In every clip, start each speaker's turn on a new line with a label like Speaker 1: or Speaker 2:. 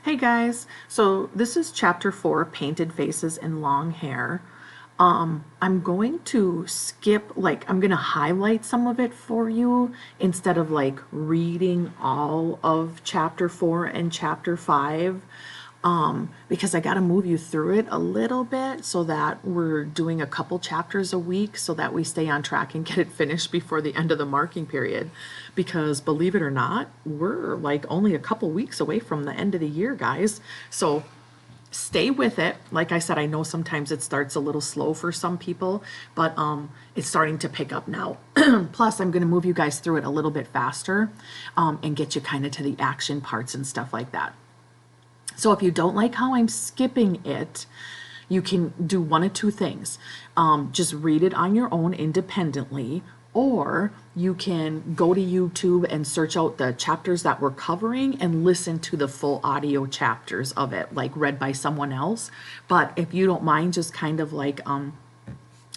Speaker 1: Hey guys, so this is chapter 4, Painted Faces and Long Hair. I'm going to skip, I'm going to highlight some of it for you instead of reading all of chapter 4 and chapter 5. Because I got to move you through it a little bit so that we're doing a couple chapters a week so that we stay on track and get it finished before the end of the marking period. Because believe it or not, we're only a couple weeks away from the end of the year, guys. So stay with it. Like I said, I know sometimes it starts a little slow for some people, but it's starting to pick up now. Plus, I'm going to move you guys through it a little bit faster and get you kind of to the action parts and stuff like that. So if you don't like how I'm skipping it, you can do one of two things. Just read it on your own independently, or you can go to YouTube and search out the chapters that we're covering and listen to the full audio chapters of it, like read by someone else. But if you don't mind just kind of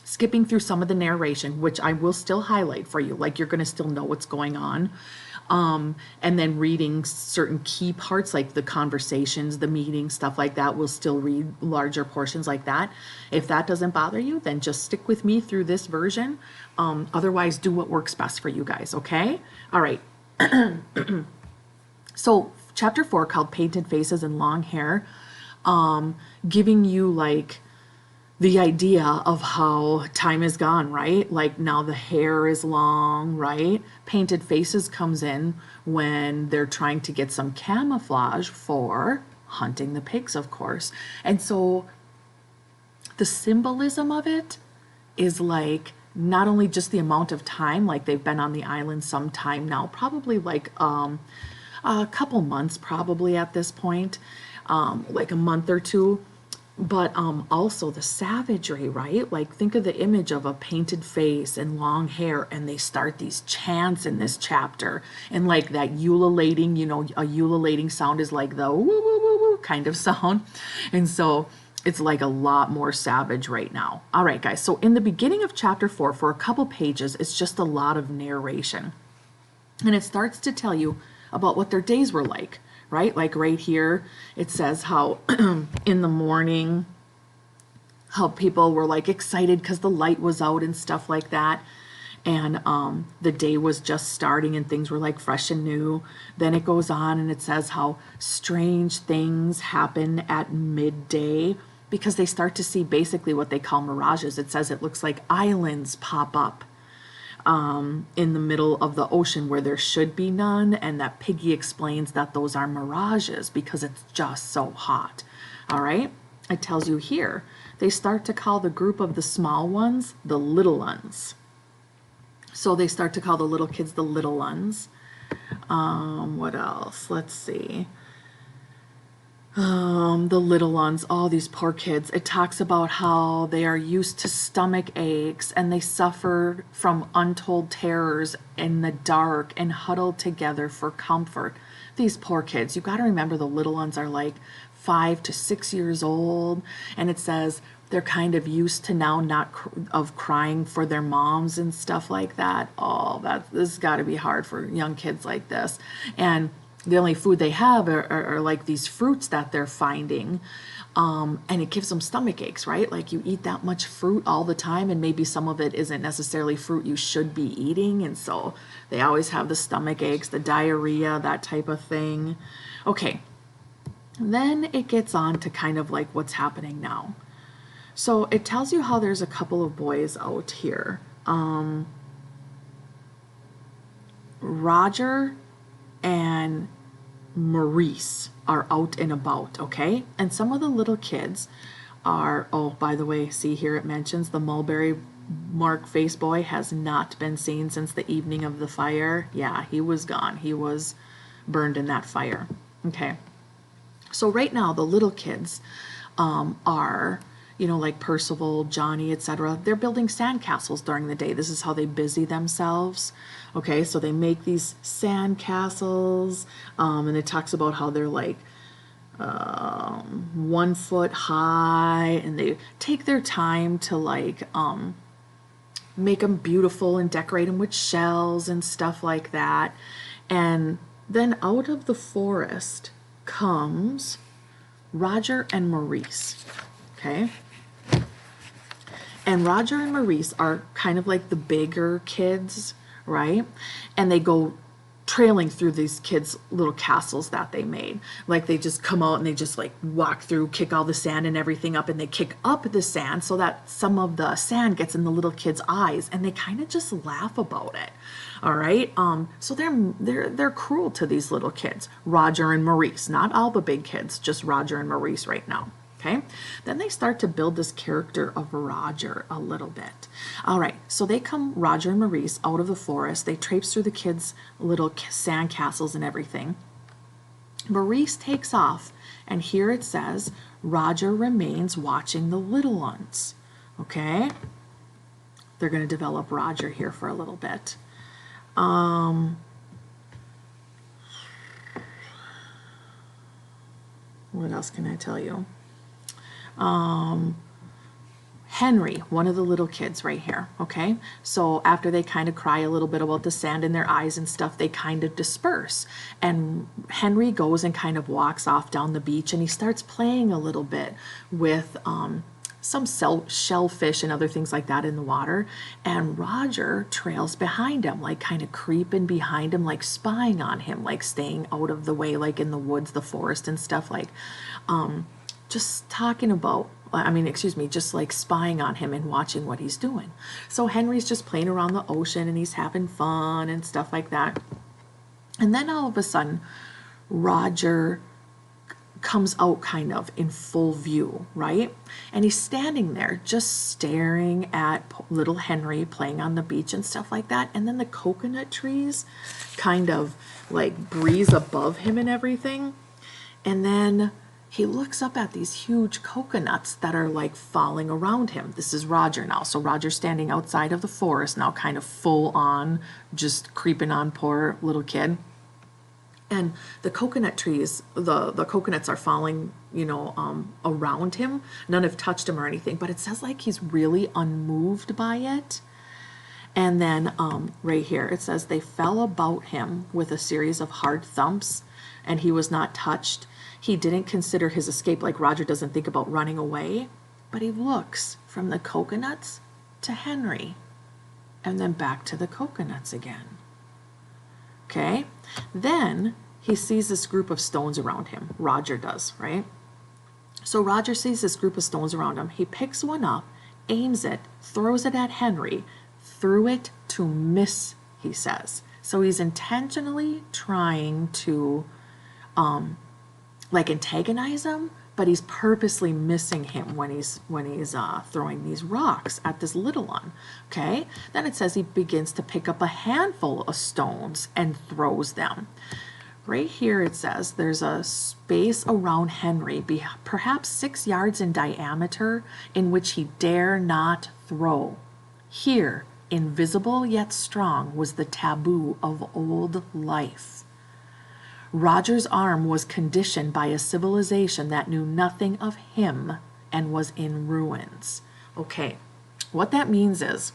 Speaker 1: skipping through some of the narration, which I will still highlight for you, like you're going to still know what's going on. And then reading certain key parts like the conversations, the meetings, stuff like that. We'll still read larger portions like that. If that doesn't bother you, then just stick with me through this version. Otherwise, do what works best for you guys, okay? All right. So chapter 4, called Painted Faces and Long Hair, giving you the idea of how time is gone, right? Like now the hair is long, right? Painted faces comes in when they're trying to get some camouflage for hunting the pigs, of course. And so the symbolism of it is not only just the amount of time, like they've been on the island some time now, probably a couple months probably at this point, like a month or two. But also the savagery, right? Like think of the image of a painted face and long hair, and they start these chants in this chapter, and that ululating, a ululating sound is like the woo woo woo woo kind of sound, and so it's a lot more savage right now. All right, guys. So in the beginning of chapter 4, for a couple pages, it's just a lot of narration, and it starts to tell you about what their days were like. Right? Like right here, it says how in the morning, how people were excited because the light was out and stuff like that. And the day was just starting and things were fresh and new. Then it goes on and it says how strange things happen at midday because they start to see basically what they call mirages. It says it looks like islands pop up in the middle of the ocean where there should be none, and that Piggy explains that those are mirages because it's just so hot. All right, it tells you here they start to call the group of the small ones the little ones. So they start to call the little kids the little ones. What else? Let's see. The little ones, all these poor kids. It talks about how they are used to stomach aches and they suffer from untold terrors in the dark and huddle together for comfort. These poor kids, you got to remember the little ones are 5 to 6 years old, and it says they're kind of used to now not of crying for their moms and stuff like that. Oh, this has got to be hard for young kids like this. And the only food they have are these fruits that they're finding. And it gives them stomach aches, right? Like you eat that much fruit all the time and maybe some of it isn't necessarily fruit you should be eating. And so they always have the stomach aches, the diarrhea, that type of thing. Okay. Then it gets on to kind of what's happening now. So it tells you how there's a couple of boys out here. Roger and Maurice are out and about, okay? And some of the little kids are, oh, by the way, see here it mentions the mulberry mark face boy has not been seen since the evening of the fire. Yeah, he was gone. He was burned in that fire. Okay. So right now the little kids are, like Percival, Johnny, etc. They're building sandcastles during the day. This is how they busy themselves. Okay, so they make these sandcastles, and it talks about how they're 1 foot high, and they take their time to make them beautiful and decorate them with shells and stuff like that. And then out of the forest comes Roger and Maurice, okay? And Roger and Maurice are kind of like the bigger kids, right? And they go trailing through these kids' little castles that they made. Like they just come out and they just like walk through, kick all the sand and everything up, and they kick up the sand so that some of the sand gets in the little kids' eyes, and they kind of just laugh about it. All right. So they're cruel to these little kids, Roger and Maurice, not all the big kids, just Roger and Maurice right now. Okay, then they start to build this character of Roger a little bit. All right, so they come, Roger and Maurice, out of the forest. They traipse through the kids' little sand castles and everything. Maurice takes off, and here it says, Roger remains watching the little ones. Okay, they're going to develop Roger here for a little bit. What else can I tell you? Henry, one of the little kids right here, okay? So after they kind of cry a little bit about the sand in their eyes and stuff, they kind of disperse. And Henry goes and kind of walks off down the beach, and he starts playing a little bit with some shellfish and other things like that in the water. And Roger trails behind him, like kind of creeping behind him, like spying on him, like staying out of the way, like in the woods, the forest and stuff, like just talking about, just like spying on him and watching what he's doing. So Henry's just playing around the ocean and he's having fun and stuff like that. And then all of a sudden, Roger comes out kind of in full view, right? And he's standing there just staring at little Henry playing on the beach and stuff like that. And then the coconut trees kind of like breeze above him and everything. And then he looks up at these huge coconuts that are like falling around him. This is Roger now. So Roger's standing outside of the forest now, kind of full on, just creeping on poor little kid. And the coconut trees, the coconuts are falling, around him. None have touched him or anything, but it says like he's really unmoved by it. And then right here, it says they fell about him with a series of hard thumps, and he was not touched. He didn't consider his escape, like Roger doesn't think about running away, but he looks from the coconuts to Henry and then back to the coconuts again. Okay, then he sees this group of stones around him. Roger does, right? So Roger sees this group of stones around him. He picks one up, aims it, throws it at Henry, threw it to miss, he says. So he's intentionally trying to antagonize him, but he's purposely missing him when he's throwing these rocks at this little one. Okay, then it says he begins to pick up a handful of stones and throws them. Right here it says there's a space around Henry, perhaps 6 yards in diameter, in which he dare not throw. Here, invisible yet strong, was the taboo of old life. Roger's arm was conditioned by a civilization that knew nothing of him and was in ruins. Okay, what that means is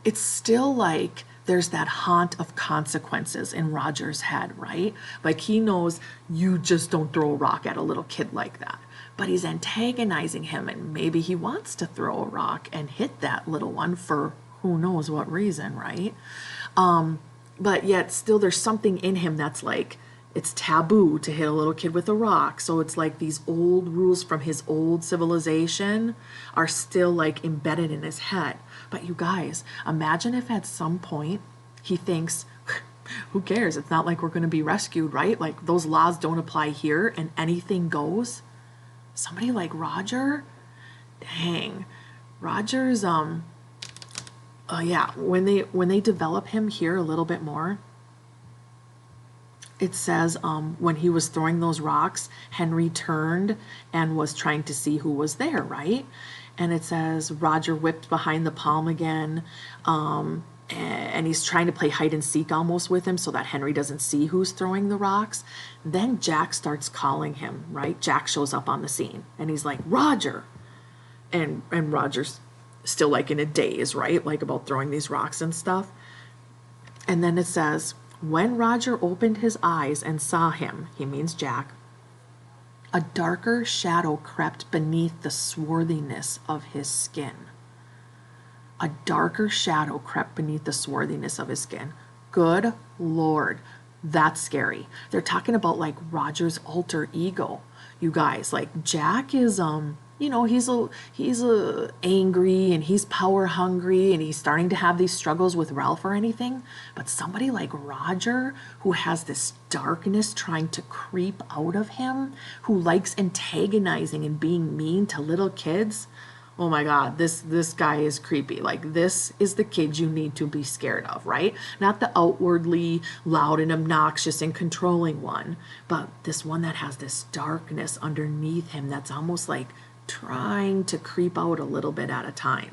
Speaker 1: it's still like there's that haunt of consequences in Roger's head, right? Like he knows you just don't throw a rock at a little kid like that. But he's antagonizing him, and maybe he wants to throw a rock and hit that little one for who knows what reason, right? But yet still there's something in him that's like, it's taboo to hit a little kid with a rock. So it's like these old rules from his old civilization are still like embedded in his head. But you guys, imagine if at some point he thinks, who cares? It's not like we're going to be rescued, right? Like those laws don't apply here and anything goes. Somebody like Roger, dang, Roger's, when they develop him here a little bit more, it says when he was throwing those rocks, Henry turned and was trying to see who was there, right? And it says Roger whipped behind the palm again, and he's trying to play hide and seek almost with him so that Henry doesn't see who's throwing the rocks. Then Jack starts calling him, right? Jack shows up on the scene and he's like, Roger. And Roger's still like in a daze, right? Like about throwing these rocks and stuff. And then it says, When Roger opened his eyes and saw him, he means Jack, a darker shadow crept beneath the swarthiness of his skin. A darker shadow crept beneath the swarthiness of his skin. Good Lord, that's scary. They're talking about like Roger's alter ego. You guys, like Jack is he's a angry and he's power hungry and he's starting to have these struggles with Ralph or anything, but somebody like Roger who has this darkness trying to creep out of him, who likes antagonizing and being mean to little kids. Oh my God, this guy is creepy. Like, this is the kid you need to be scared of, right? Not the outwardly loud and obnoxious and controlling one, but this one that has this darkness underneath him that's almost like trying to creep out a little bit at a time.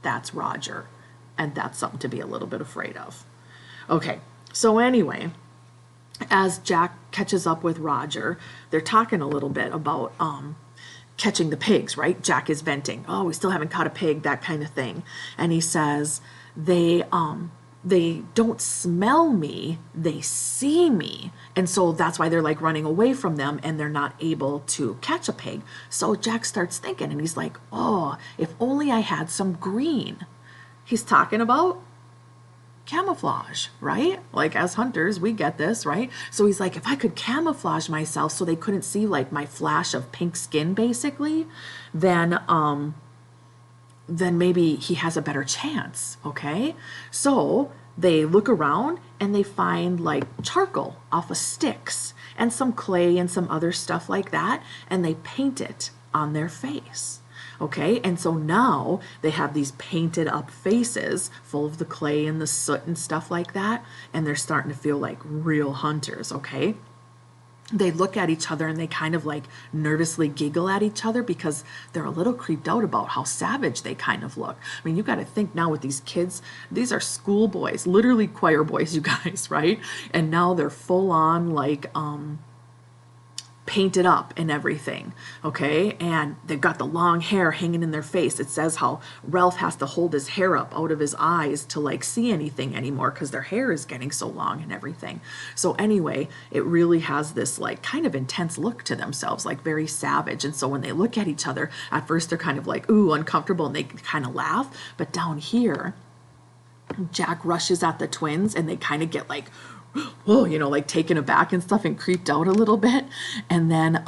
Speaker 1: That's Roger, and that's something to be a little bit afraid of. Okay, so anyway, as Jack catches up with Roger, they're talking a little bit about catching the pigs, right? Jack is venting. Oh, we still haven't caught a pig, that kind of thing. And he says, they don't smell me, they see me. And so that's why they're like running away from them and they're not able to catch a pig. So Jack starts thinking and he's like, oh, if only I had some green. He's talking about camouflage, right? Like as hunters, we get this, right? So he's like, if I could camouflage myself so they couldn't see like my flash of pink skin basically, then maybe he has a better chance, okay? So they look around and they find like charcoal off of sticks and some clay and some other stuff like that, and they paint it on their face. Okay, and so now they have these painted up faces full of the clay and the soot and stuff like that, and they're starting to feel like real hunters, okay? They look at each other and they kind of like nervously giggle at each other because they're a little creeped out about how savage they kind of look. I mean, you got to think now with these kids, these are schoolboys, literally choir boys, you guys, right? And now they're full on like, painted up and everything, okay? And they've got the long hair hanging in their face. It says how Ralph has to hold his hair up out of his eyes to like see anything anymore because their hair is getting so long and everything. So anyway, it really has this like kind of intense look to themselves, like very savage. And so when they look at each other, at first they're kind of like, ooh, uncomfortable, and they kind of laugh. But down here, Jack rushes at the twins and they kind of get like, whoa, like taken aback and stuff and creeped out a little bit. And then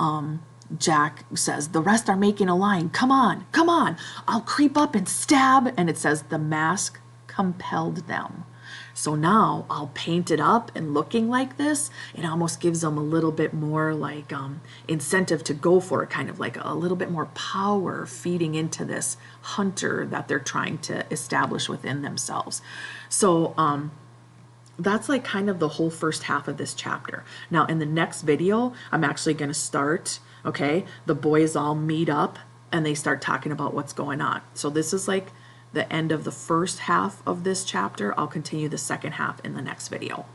Speaker 1: Jack says, the rest are making a line. Come on, I'll creep up and stab. And it says the mask compelled them. So now I'll paint it up and looking like this, it almost gives them a little bit more like incentive to go for it, kind of like a little bit more power feeding into this hunter that they're trying to establish within themselves. So that's like kind of the whole first half of this chapter. Now in the next video, I'm actually going to start, okay, the boys all meet up and they start talking about what's going on. So this is like the end of the first half of this chapter. I'll continue the second half in the next video.